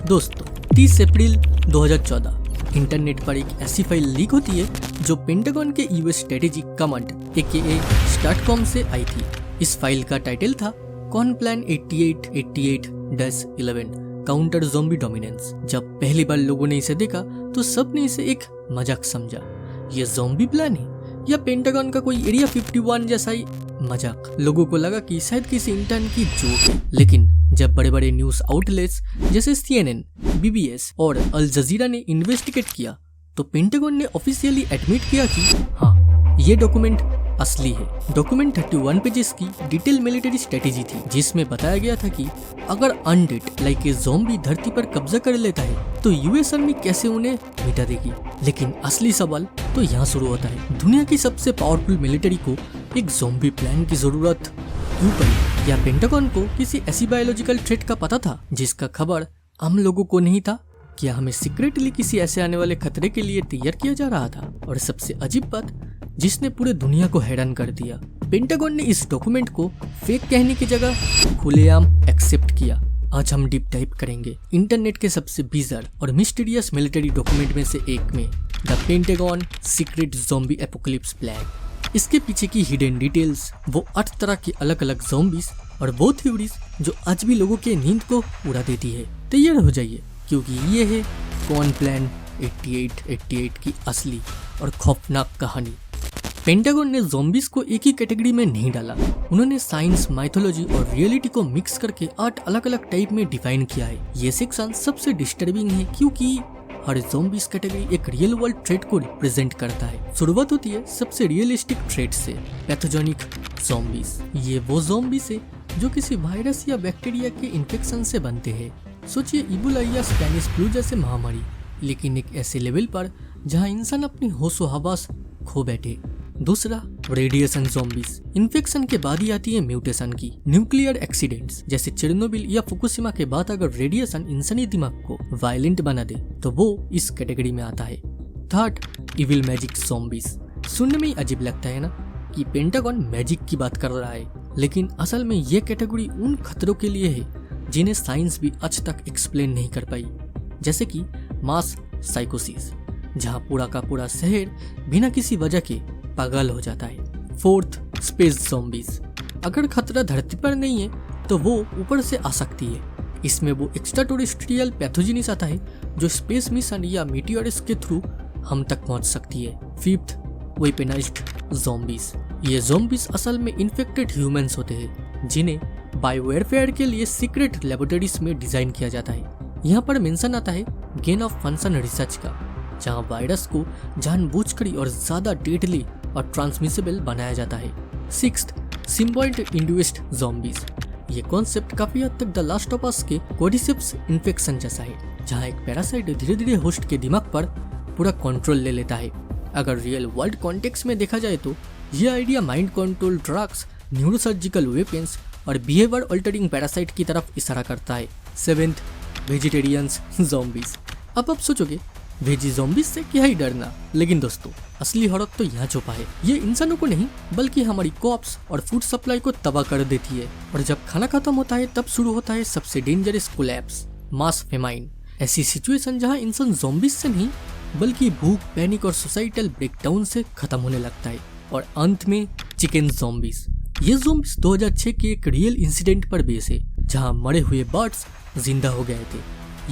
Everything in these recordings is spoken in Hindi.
दोस्तों 30 अप्रैल 2014 इंटरनेट पर एक ऐसी फाइल लीक होती है जो पेंटागन के यूएस स्ट्रेटेजिक कमांड AKA स्टार्टकॉम से आई थी। इस फाइल का टाइटल था कॉनप्लान 8888-11 काउंटर ज़ॉम्बी डोमिनेंस। जब पहली बार लोगों ने इसे देखा तो सबने इसे एक मजाक समझा। ये ज़ॉम्बी प्लान है या पेंटागन का कोई एरिया 51 जैसा ही मजाक। लोगों को लगा कि शायद किसी इंटर्न की जोक है, लेकिन जब बड़े बड़े न्यूज आउटलेट्स जैसे CNN, BBS और अल जजीरा ने इन्वेस्टिगेट किया तो पेंटागन ने ऑफिशियली एडमिट किया कि हाँ, ये डॉक्यूमेंट असली है। डॉक्यूमेंट 31 पेजेस की डिटेल मिलिट्री स्ट्रेटेजी थी, जिसमें बताया गया था कि अगर अनडेड लाइक ए ज़ॉम्बी धरती पर कब्जा कर लेता है तो यूएस आर्मी कैसे उन्हें मिटा देगी। लेकिन असली सवाल तो यहाँ शुरू होता है, दुनिया की सबसे पावरफुल मिलिट्री को एक ज़ॉम्बी प्लान की जरूरत क्यों पड़ी? या पेंटागन को किसी ऐसी बायोलॉजिकल थ्रेट का पता था जिसका खबर आम लोगों को नहीं था? क्या हमें सीक्रेटली किसी ऐसे आने वाले खतरे के लिए तैयार किया जा रहा था? और सबसे अजीब बात जिसने पूरे दुनिया को हैरान कर दिया, पेंटागन ने इस डॉक्यूमेंट को फेक कहने की जगह खुलेआम एक्सेप्ट किया। आज हम डीप डाइव करेंगे इंटरनेट के सबसे बिजर और मिस्टीरियस मिलिट्री डॉक्यूमेंट में से एक में, the pentagon secret zombie apocalypse plan. इसके पीछे की हिडन डिटेल्स, वो 8 तरह की अलग अलग ज़ॉम्बीज और वो थ्योरीज जो आज भी लोगों के नींद को उड़ा देती है। तैयार हो जाइए क्योंकि ये है कॉनप्लान 8888 की असली और खौफनाक कहानी। पेंटागन ने ज़ॉम्बीज को एक ही कैटेगरी में नहीं डाला, उन्होंने साइंस, माइथोलॉजी और रियलिटी को मिक्स करके 8 अलग अलग टाइप में डिफाइन किया है। ये सेक्शन सबसे डिस्टर्बिंग है क्योंकि हर ज़ॉम्बीज कैटेगरी एक रियल वर्ल्ड थ्रेट को रिप्रेजेंट करता है। शुरुआत होती है सबसे रियलिस्टिक थ्रेट से, पैथोजेनिक ज़ॉम्बीज। ये वो ज़ॉम्बीज है जो किसी वायरस या बैक्टीरिया के इन्फेक्शन से बनते हैं। सोचिए इबोला या स्पेनिश फ्लू जैसे महामारी, लेकिन एक ऐसे लेवल पर जहां इंसान अपनी होशो हवास खो बैठे। दूसरा, रेडिएशन ज़ॉम्बीज। इन्फेक्शन के बाद ही आती है म्यूटेशन की। न्यूक्लियर एक्सीडेंट्स जैसे चेरनोबिल या फुकुशिमा के बाद अगर रेडिएशन इंसानी दिमाग को वायलेंट बना दे तो वो इस कैटेगरी में आता है। Third, evil magic zombies. सुनने में ही अजीब लगता है ना कि पेंटागन मैजिक की बात कर रहा है, लेकिन असल में ये कैटेगरी उन खतरों के लिए है जिन्हें साइंस भी आज तक एक्सप्लेन नहीं कर पाई, जैसे कि मास साइकोसिस, जहां पूरा का पूरा शहर बिना किसी वजह के पागल हो जाता है। Fourth, space zombies. अगर खतरा धरती पर नहीं है तो वो ऊपर से आ सकती है। इसमें वो एक्स्ट्रा टेरेस्ट्रियल पैथोजेनिस आता है जो स्पेस मिशन या मीटियोर्स के थ्रू हम तक पहुंच सकती है। Fifth, weaponised zombies. ये ज़ॉम्बीज असल में इन्फेक्टेड ह्यूमंस होते हैं जिन्हें बायोवेयरफेयर के लिए सीक्रेट लेबोरेटरीज में डिजाइन किया जाता है। यहाँ पर मेंशन आता है गेन ऑफ फंक्शन रिसर्च का, जहाँ वायरस को जानबूझकर और ज्यादा डेडली और ट्रांसमिसिबल बनाया जाता है। Sixth, symbiote induced zombies. ये कॉन्सेप्ट काफी हद तक द लास्ट ऑफ अस के कोर्डिसेप्स इन्फेक्शन जैसा है, जहाँ एक पैरासाइट धीरे धीरे होस्ट के दिमाग पर पूरा कंट्रोल ले लेता है। अगर रियल वर्ल्ड कॉन्टेक्स्ट में देखा जाए तो ये idea mind control drugs, neurosurgical weapons और बिहेवियर अल्टरिंग पैरासाइट की तरफ इशारा करता है। Seventh, vegetarians zombies. अब आप सोचोगे वेजी ज़ॉम्बीज से क्या ही डरना, लेकिन दोस्तों असली हड़क तो यहाँ छुपा है। ये इंसानों को नहीं बल्कि हमारी क्रॉप्स और फूड सप्लाई को तबाह कर देती है, और जब खाना खत्म होता है तब शुरू होता है सबसे डेंजरस कोलैप्स, मास फेमाइन। ऐसी सिचुएशन जहाँ इंसान ज़ॉम्बीज से नहीं बल्कि भूख, पैनिक और सोसाइटल ब्रेकडाउन से खत्म होने लगता है। और अंत में चिकन ज़ॉम्बीज। ये ज़ॉम्बीज 2006 के एक रियल इंसिडेंट पर बेस है जहाँ मरे हुए बर्ड्स जिंदा हो गए थे।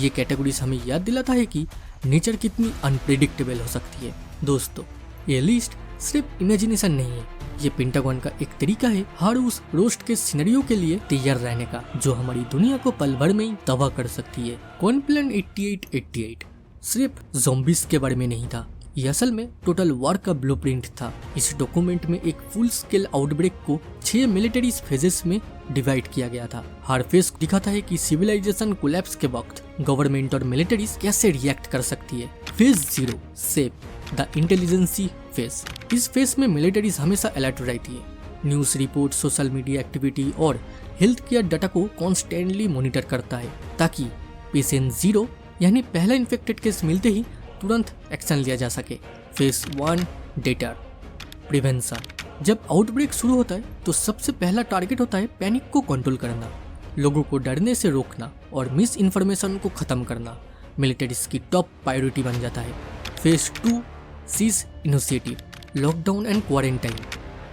ये कैटेगरीज हमें याद दिलाता है कि नेचर कितनी अनप्रेडिक्टेबल हो सकती है। दोस्तों ये लिस्ट सिर्फ इमेजिनेशन नहीं है, ये पेंटागन का एक तरीका है हर उस रोस्ट के सिनेरियो के लिए तैयार रहने का जो हमारी दुनिया को पल भर में ही तबाह कर सकती है। कॉनप्लान 8888 सिर्फ ज़ॉम्बीज के बारे में नहीं था, ये असल में टोटल वॉर का ब्लूप्रिंट था। इस डॉक्यूमेंट में एक फुल स्केल आउटब्रेक को 6 मिलिट्री फेजेस में डिवाइड किया गया था। हर फेज दिखाता है कि सिविलाइजेशन कोलैप्स के वक्त गवर्नमेंट और मिलिट्रीज कैसे रिएक्ट कर सकती है। Phase 0, safe the intelligence phase. इस फेज में मिलिट्रीज हमेशा अलर्ट रहती है, news report, social media activity और हेल्थ केयर डाटा को कॉन्स्टेंटली मॉनिटर करता है ताकि पेशेंट 0 यानी पहला इन्फेक्टेड केस मिलते ही तुरंत एक्शन लिया जा सके। Phase 1, debtor prevention. जब आउटब्रेक शुरू होता है तो सबसे पहला टारगेट होता है पैनिक को कंट्रोल करना, लोगों को डरने से रोकना और मिस इन्फॉर्मेशन को खत्म करना मिलिट्रीज की टॉप प्रायोरिटी बन जाता है। Phase 2 seize initiative, lockdown and quarantine.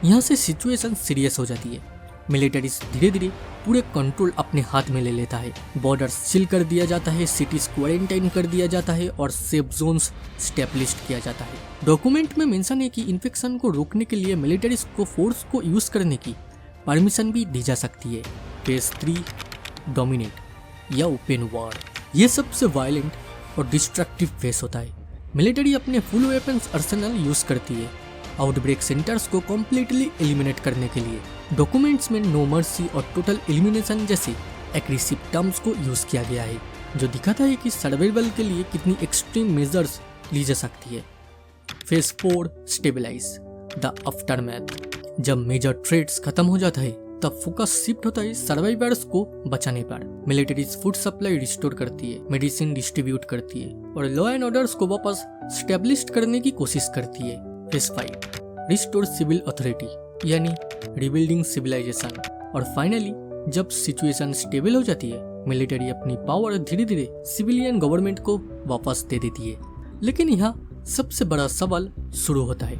यहाँ से सिचुएशन सीरियस हो जाती है। मिलिट्रीज धीरे धीरे पूरे कंट्रोल अपने हाथ में ले लेता है। बॉर्डर्स सील कर दिया जाता है, सिटीज क्वारंटाइन कर दिया जाता है और सेफ जोन्स स्टैब्लिश किया जाता है। डॉक्यूमेंट में मेंशन है कि इन्फेक्शन को रोकने के लिए मिलिट्रीज को फोर्स को यूज करने की परमिशन भी दी जा सकती है। फेज 3 डोमिनेट या ओपन वॉर, ये सबसे वायलेंट और डिस्ट्रक्टिव फेज होता है। मिलिट्री अपने फुल वेपन्स आर्सेनल यूज करती है आउटब्रेक सेंटर्स को कम्प्लीटली एलिमिनेट करने के लिए। डॉक्यूमेंट्स में नो मर्सी और टोटल एलिमिनेशन जैसे एग्रेसिव टर्म्स को यूज किया गया है, जो दिखाता है कि सर्वाइवल के लिए कितनी एक्सट्रीम मेजर्स ली जा सकती है। फेज 4 स्टेबलाइज द आफ्टरमैथ, जब मेजर थ्रेट्स खत्म हो जाता है तब फोकस शिफ्ट होता है सर्वाइवर्स को बचाने पर। मिलिट्रीज फूड सप्लाई रिस्टोर करती है, मेडिसिन डिस्ट्रीब्यूट करती है और लॉ एंड ऑर्डर्स को वापस स्टेब्लिश करने की कोशिश करती है। फेज 5 रिस्टोर सिविल अथॉरिटी यानी रिबिल्डिंग सिविलाइजेशन। और फाइनली जब सिचुएशन स्टेबल हो जाती है, मिलिट्री अपनी पावर धीरे धीरे सिविलियन गवर्नमेंट को वापस दे देती है। लेकिन यहाँ सबसे बड़ा सवाल शुरू होता है,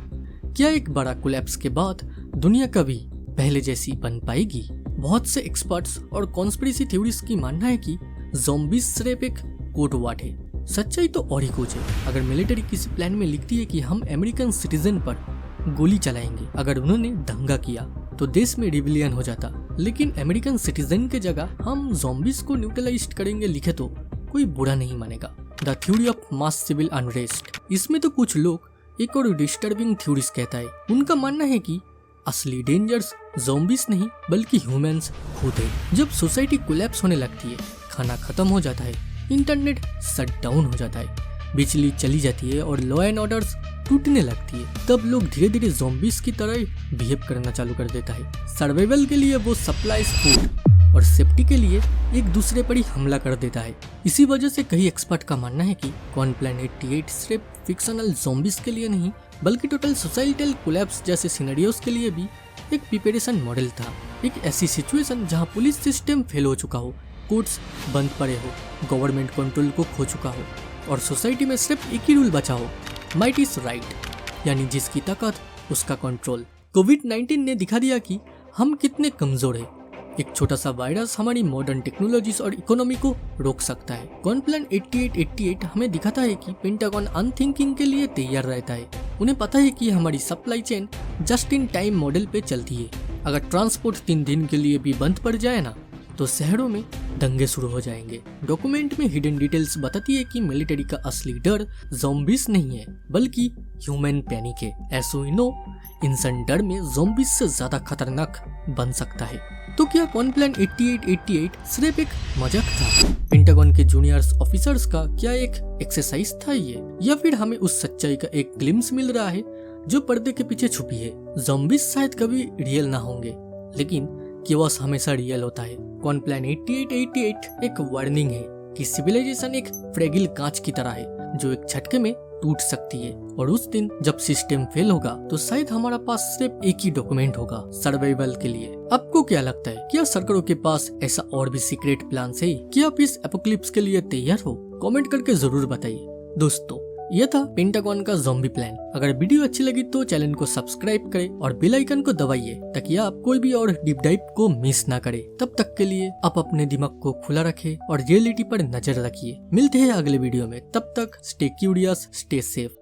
क्या एक बड़ा कोलैप्स के बाद दुनिया कभी पहले जैसी बन पाएगी? बहुत से एक्सपर्ट्स और कॉन्स्पिरेसी थ्योरीज की मानना है कि ज़ॉम्बीज सिर्फ एक कोड वर्ड है। सच्चाई तो और ही कुछ है। अगर मिलिट्री किसी प्लान में लिखती है कि हम अमेरिकन सिटीजन पर गोली चलाएंगे, अगर उन्होंने दंगा किया तो देश में रिविलियन हो जाता, लेकिन अमेरिकन सिटीजन के जगह हम ज़ॉम्बीज को न्यूट्रलाइज करेंगे लिखे तो कोई बुरा नहीं मानेगा। The theory of mass civil unrest, इसमें तो कुछ लोग एक और डिस्टर्बिंग थ्योरीज कहता है। उनका मानना है कि असली डेंजर्स ज़ॉम्बीज नहीं बल्कि ह्यूमंस खुद है। जब सोसाइटी कोलैप्स होने लगती है, खाना खत्म हो जाता है, इंटरनेट शट डाउन हो जाता है, बिजली चली जाती है और लॉ एंड ऑर्डर्स टूटने लगती है, तब लोग धीरे धीरे ज़ॉम्बीज की तरह बिहेव करना चालू कर देता है। सर्वाइवल के लिए वो सप्लाईज फूड और सेफ्टी के लिए एक दूसरे पर ही हमला कर देता है। इसी वजह से कई एक्सपर्ट का मानना है कि कॉन्प्लान 88 सिर्फ फिक्शनल ज़ॉम्बीज के लिए नहीं बल्कि टोटल सोसाइटल कोलैप्स जैसे सिनेरियोस के लिए भी एक प्रिपरेशन मॉडल था। एक ऐसी सिचुएशन जहां पुलिस सिस्टम फेल हो चुका हो, कोर्ट्स बंद पड़े हो, गवर्नमेंट कंट्रोल को खो चुका हो और सोसाइटी में सिर्फ एक ही रूल बचा हो, माइट इज राइट, यानी जिसकी ताकत उसका कंट्रोल। कोविड-19 ने दिखा दिया कि हम कितने कमजोर हैं। एक छोटा सा वायरस हमारी मॉडर्न टेक्नोलॉजीज और इकोनॉमी को रोक सकता है। कॉन्प्लान 8888 हमें दिखाता है कि पेंटागन अनथिंकिंग के लिए तैयार रहता है। उन्हें पता है कि हमारी supply chain just in time model पे चलती है। अगर ट्रांसपोर्ट 3 दिन के लिए भी बंद पड़ जाए ना, तो शहरों में दंगे शुरू हो जाएंगे। डॉक्यूमेंट में हिडन डिटेल्स बताती है कि मिलिट्री का असली डर ज़ॉम्बीज नहीं है बल्कि ह्यूमन पैनिक है। एस वी नो, इंसान डर में ज़ॉम्बीज से ज्यादा खतरनाक बन सकता है। तो क्या कॉन्प्लान 8888 सिर्फ एक मजाक था? पेंटागन के जूनियर्स ऑफिसर्स का क्या एक एक्सरसाइज था ये, या फिर हमें उस सच्चाई का एक ग्लिम्स मिल रहा है जो पर्दे के पीछे छुपी है? ज़ॉम्बीज शायद कभी रियल ना होंगे, लेकिन केओस हमेशा रियल होता है। कॉन्प्लान 8888 एक वार्निंग है कि सिविलाइजेशन एक फ्रेगिल कांच की तरह है जो एक झटके में टूट सकती है, और उस दिन जब सिस्टम फेल होगा तो शायद हमारा पास सिर्फ एक ही डॉक्यूमेंट होगा सर्वाइवल के लिए। आपको क्या लगता है, क्या सरकारों के पास ऐसा और भी सीक्रेट प्लान है? क्या आप इस एपोक्लिप्स के लिए तैयार हो? कमेंट करके जरूर बताइए। दोस्तों, यह था पेंटागन का ज़ॉम्बी प्लान। अगर वीडियो अच्छी लगी तो चैनल को सब्सक्राइब करें और बेल आइकन को दबाइए ताकि आप कोई भी और डीप डाइव को मिस ना करें। तब तक के लिए आप अपने दिमाग को खुला रखें और रियलिटी पर नजर रखिए। मिलते हैं अगले वीडियो में, तब तक स्टे क्यूरियस, स्टे सेफ।